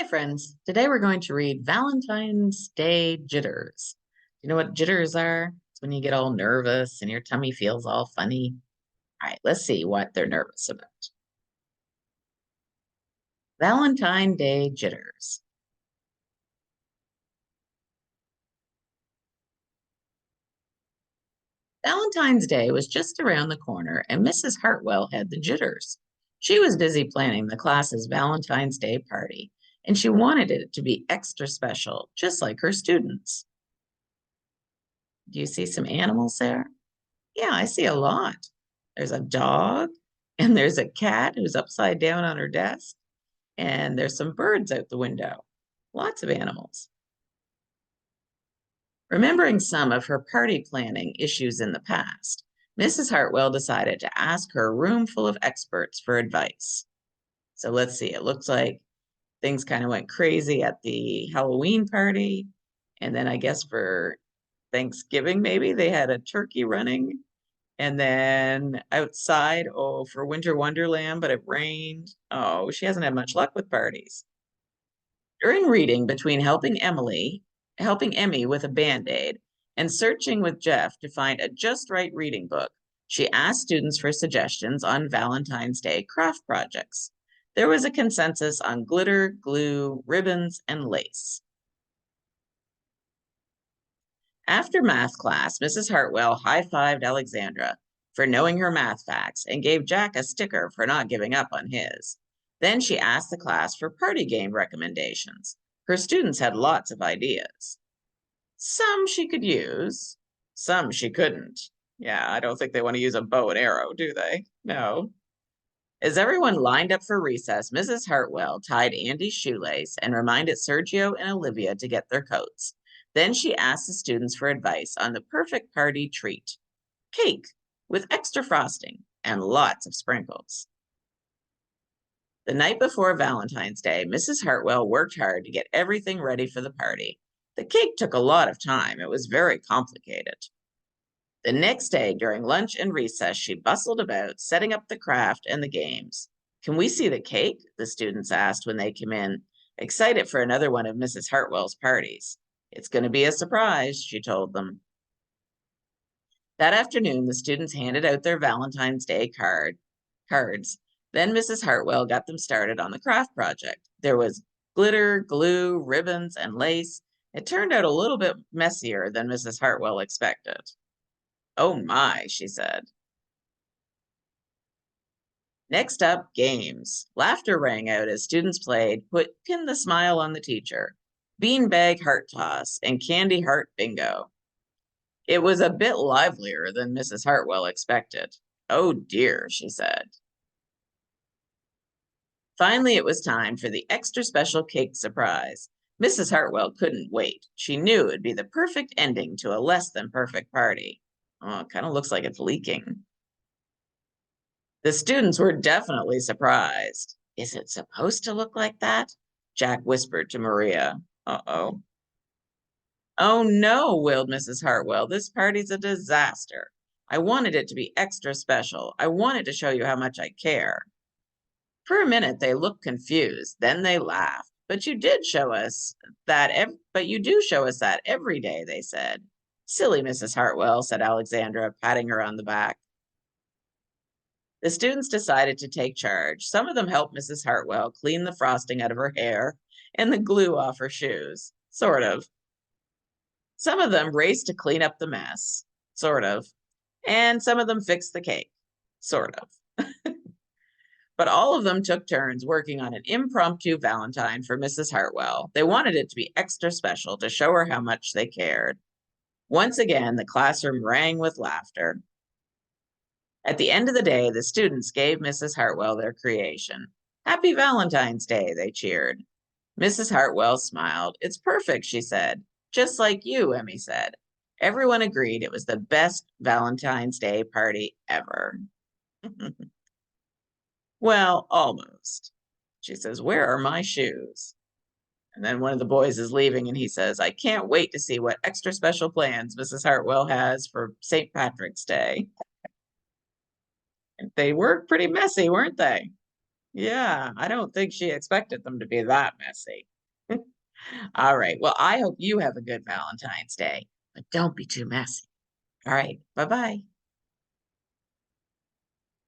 Hi, friends. Today we're going to read Valentine's Day Jitters. You know what jitters are? It's when you get all nervous and your tummy feels all funny. All right, let's see what they're nervous about. Valentine Day Jitters. Valentine's Day was just around the corner, and Mrs. Hartwell had the jitters. She was busy planning the class's Valentine's Day party, and she wanted it to be extra special, just like her students. Do you see some animals there? Yeah, I see a lot. There's a dog, and there's a cat who's upside down on her desk, and there's some birds out the window. Lots of animals. Remembering some of her party planning issues in the past, Mrs. Hartwell decided to ask her room full of experts for advice. So let's see, it looks like things kind of went crazy at the Halloween party. And then I guess for Thanksgiving, maybe they had a turkey running. And then outside, oh, for Winter Wonderland, but it rained. Oh, she hasn't had much luck with parties. During reading between helping Emmy with a band-aid, and searching with Jeff to find a just right reading book, she asked students for suggestions on Valentine's Day craft projects. There was a consensus on glitter, glue, ribbons, and lace. After math class, Mrs. Hartwell high-fived Alexandra for knowing her math facts and gave Jack a sticker for not giving up on his. Then she asked the class for party game recommendations. Her students had lots of ideas. Some she could use, some she couldn't. Yeah, I don't think they want to use a bow and arrow, do they? No. As everyone lined up for recess, Mrs. Hartwell tied Andy's shoelace and reminded Sergio and Olivia to get their coats. Then she asked the students for advice on the perfect party treat: cake with extra frosting and lots of sprinkles. The night before Valentine's Day, Mrs. Hartwell worked hard to get everything ready for the party. The cake took a lot of time. It was very complicated. The next day, during lunch and recess, she bustled about, setting up the craft and the games. Can we see the cake? The students asked when they came in, excited for another one of Mrs. Hartwell's parties. It's going to be a surprise, she told them. That afternoon, the students handed out their Valentine's Day cards. Then Mrs. Hartwell got them started on the craft project. There was glitter, glue, ribbons, and lace. It turned out a little bit messier than Mrs. Hartwell expected. Oh my, she said. Next up, games. Laughter rang out as students played Pin the Smile on the Teacher, Beanbag Heart Toss, and Candy Heart Bingo. It was a bit livelier than Mrs. Hartwell expected. Oh dear, she said. Finally, it was time for the extra special cake surprise. Mrs. Hartwell couldn't wait. She knew it'd be the perfect ending to a less than perfect party. Oh, it kind of looks like it's leaking. The students were definitely surprised. Is it supposed to look like that? Jack whispered to Maria. Uh-oh. Oh no, wailed Mrs. Hartwell. This party's a disaster. I wanted it to be extra special. I wanted to show you how much I care. For a minute, they looked confused. Then they laughed. But you do show us that every day, they said. Silly Mrs. Hartwell, said Alexandra, patting her on the back. The students decided to take charge. Some of them helped Mrs. Hartwell clean the frosting out of her hair and the glue off her shoes. Sort of. Some of them raced to clean up the mess. Sort of. And some of them fixed the cake. Sort of. But all of them took turns working on an impromptu Valentine for Mrs. Hartwell. They wanted it to be extra special to show her how much they cared. Once again, the classroom rang with laughter. At the end of the day, the students gave Mrs. Hartwell their creation. Happy Valentine's Day, they cheered. Mrs. Hartwell smiled. It's perfect, she said. Just like you, Emmy said. Everyone agreed it was the best Valentine's Day party ever. Well, almost. She says, where are my shoes? And then one of the boys is leaving and he says, I can't wait to see what extra special plans Mrs. Hartwell has for St. Patrick's Day. And they were pretty messy, weren't they? Yeah, I don't think she expected them to be that messy. All right. Well, I hope you have a good Valentine's Day, but don't be too messy. All right. Bye bye.